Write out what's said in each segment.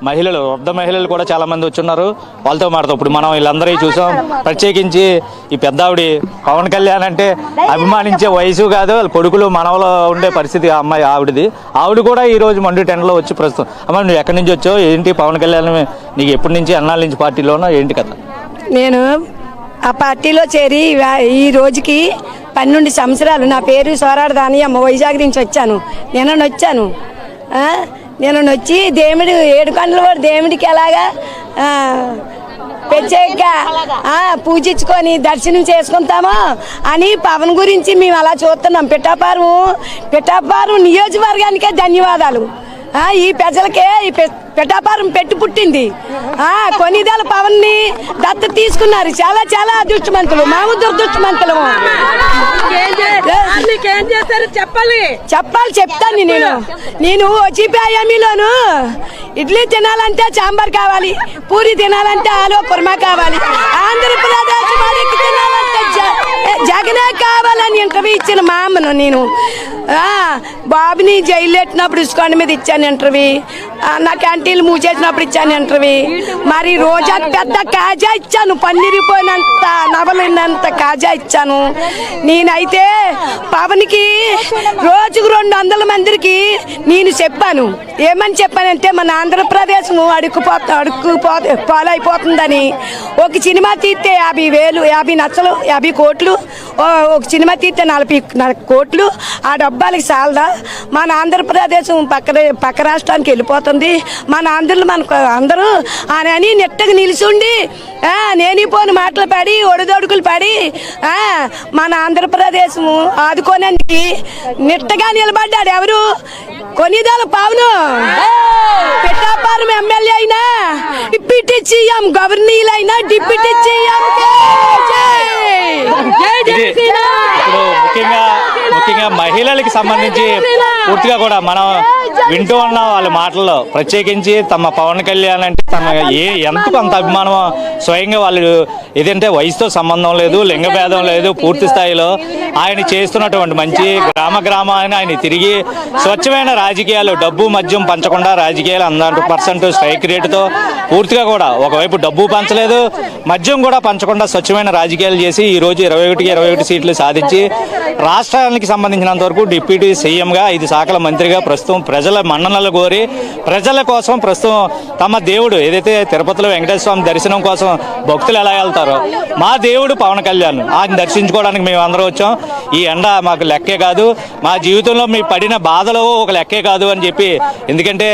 మహిళలు, వృద్ధ మహిళలు కూడా చాలా మంది వచ్చున్నారు. వాళ్ళతో మాట్లాడుతాం. ఇప్పుడు మనం వీళ్ళందరూ చూసాం. ప్రత్యేకించి ఈ పెద్దావిడి పవన్ కళ్యాణ్ అంటే అభిమానించే వయసు కాదు, వాళ్ళ కొడుకులు మనవలో ఉండే పరిస్థితి ఆ అమ్మాయి ఆవిడది. ఆవిడ కూడా ఈ రోజు మండు టెండలో వచ్చి ప్రస్తుతం. అమ్మ, నువ్వు ఎక్కడి నుంచి వచ్చావు, ఏంటి పవన్ కళ్యాణ్ నీకు ఎప్పటి నుంచి, ఎన్నాళ్ళ నుంచి పార్టీలోనో ఏంటి కథ? నేను ఆ పార్టీలో చేరి ఈ రోజుకి 12 సంవత్సరాలు. నా పేరు సోరాడ దానియమ్మ, వైజాగ్ నుంచి వచ్చాను. నేను వచ్చి దేవుడి 7 కొండల వాడు దేవుడికి ఎలాగా ప్రత్యేక పూజించుకొని దర్శనం చేసుకుంటామో అని పవన్ గురించి మేము అలా చూస్తున్నాం. పిఠాపురం నియోజకవర్గానికే ధన్యవాదాలు. ఈ ప్రజలకే ఈ పిఠాపురం పెట్టి పుట్టింది. కొన్నిదేళ్ళ పవన్ ని దత్త తీసుకున్నారు. చాలా చాలా అదృష్టవంతులు, మేము దురదృష్టవంతులు. చెప్తాను. నేను జీపీఐఎంలోను ఇడ్లీ తినాలంటే సాంబార్ కావాలి, పూరి తినాలంటే ఆలు కుర్మా కావాలి, ఆంధ్రప్రదేశ్ వారికి తినాలంటే జగనే కావాలని ఇంటర్వ్యూ ఇచ్చిన మా అమ్మను. నేను బాబుని జైలు పెట్టినప్పుడు ఇసుకొండ మీద ఇచ్చాను ఇంటర్వ్యూ. నా క్యాంటీన్లు మూసేసినప్పుడు ఇచ్చాను ఇంటర్వ్యూ. మరి రోజా పెద్ద కాజా ఇచ్చాను, పన్నీరిపోయినంత నవలినంత కాజా ఇచ్చాను. నేనైతే పవన్కి రోజుకు 200 మందికి నేను చెప్పాను. ఏమని చెప్పానంటే మన ఆంధ్రప్రదేశ్ పాలైపోతుందని. ఒక సినిమా తీస్తే 50,000, 50 లక్షలు, 50 కోట్లు. ఒక సినిమా తీస్తే 40 కోట్లు. ఆ డబ్బాలకి చాలదా? మన ఆంధ్రప్రదేశ్ పక్క రాష్ట్రానికి వెళ్ళిపోతుంది. మన మనకు అందరూ అని నెట్టగా నిలిచుండి నేను పోని మాటలు పడి ఒడిదొడుకులు పడి మన ఆంధ్రప్రదేశ్ ఆదుకోనందుకు నిట్టగా నిలబడ్డాడు. ఎవరు? కొన్నిదేళ్ళ పవను. పిఠాపురం ఎమ్మెల్యే అయినా, డిప్యూటీ సీఎం, గవర్నర్ అయినా, డిప్యూటీ సీఎం. ముఖ్యంగా మహిళలకి సంబంధించి పూర్తిగా కూడా మనం వింటూ ఉన్నాం వాళ్ళ మాటల్లో. ప్రత్యేకించి తమ పవన్ కళ్యాణ్ అంటే ఎంతకు అంత అభిమానం. స్వయంగా వాళ్ళు ఏదంటే వయసుతో సంబంధం లేదు, లింగ భేదం లేదు, పూర్తి స్థాయిలో ఆయన చేస్తున్నటువంటి మంచి గ్రామాన్ని ఆయన తిరిగి స్వచ్ఛమైన రాజకీయాలు, డబ్బు మద్యం పంచకుండా రాజకీయాలు 100% స్ట్రైక్ రేటుతో పూర్తిగా కూడా ఒకవైపు డబ్బు పంచలేదు, మద్యం కూడా పంచకుండా స్వచ్ఛమైన రాజకీయాలు చేసి ఈరోజు 21 సీట్లు సాధించి రాష్ట్రానికి సంబంధించినంత వరకు డిప్యూటీ సీఎంగా 5 శాఖల మంత్రిగా ప్రస్తుతం ప్రజల మన్ననలు కోరి ప్రజల కోసం ప్రస్తుతం తమ దేవుడు ఏదైతే తిరుపతిలో వెంకటేశ్వర స్వామి దర్శనం కోసం భక్తులు ఎలా వెళ్తారో మా దేవుడు పవన్ కళ్యాణ్ ఆయన దర్శించుకోవడానికి మేము అందరం వచ్చాం. ఈ ఎండ మాకు లెక్కే కాదు, మా జీవితంలో మీ పడిన బాధలో ఒక లెక్కే కాదు అని చెప్పి. ఎందుకంటే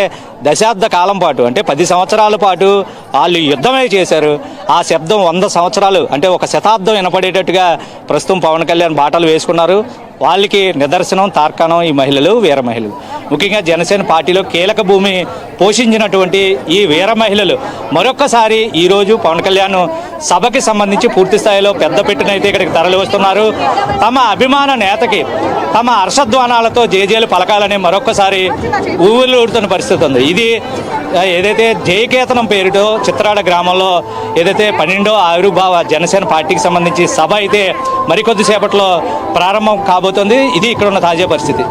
దశాబ్ద కాలం పాటు అంటే 10 సంవత్సరాల పాటు వాళ్ళు యుద్ధమే చేశారు. ఆ శబ్దం 100 సంవత్సరాలు అంటే ఒక శతాబ్దం వినపడేటట్టుగా ప్రస్తుతం పవన్ కళ్యాణ్ బాటలు వేసుకున్నారు. వాళ్ళకి నిదర్శనం తార్కాణం ఈ మహిళలు, వీర మహిళలు. ముఖ్యంగా జనసేన పార్టీలో కీలక భూమి పోషించినటువంటి ఈ వీర మహిళలు మరొక్కసారి ఈరోజు పవన్ కళ్యాణ్ సభకి సంబంధించి పూర్తి స్థాయిలో పెద్ద పెట్టినైతే ఇక్కడికి తరలి వస్తున్నారు. తమ అభిమాన నేతకి తమ హర్షధ్వానాలతో జేజేలు పలకాలని మరొక్కసారి ఊరుతున్న పరిస్థితి ఉంది. ఇది ఏదైతే జయకేతనం పేరుతో చిత్రాడ గ్రామంలో ఏదైతే 12వ ఆవిర్భావ జనసేన పార్టీకి సంబంధించి సభ అయితే మరికొద్దిసేపట్లో ప్రారంభం కాబోతుంది. ఇది ఇక్కడ ఉన్న తాజా పరిస్థితి.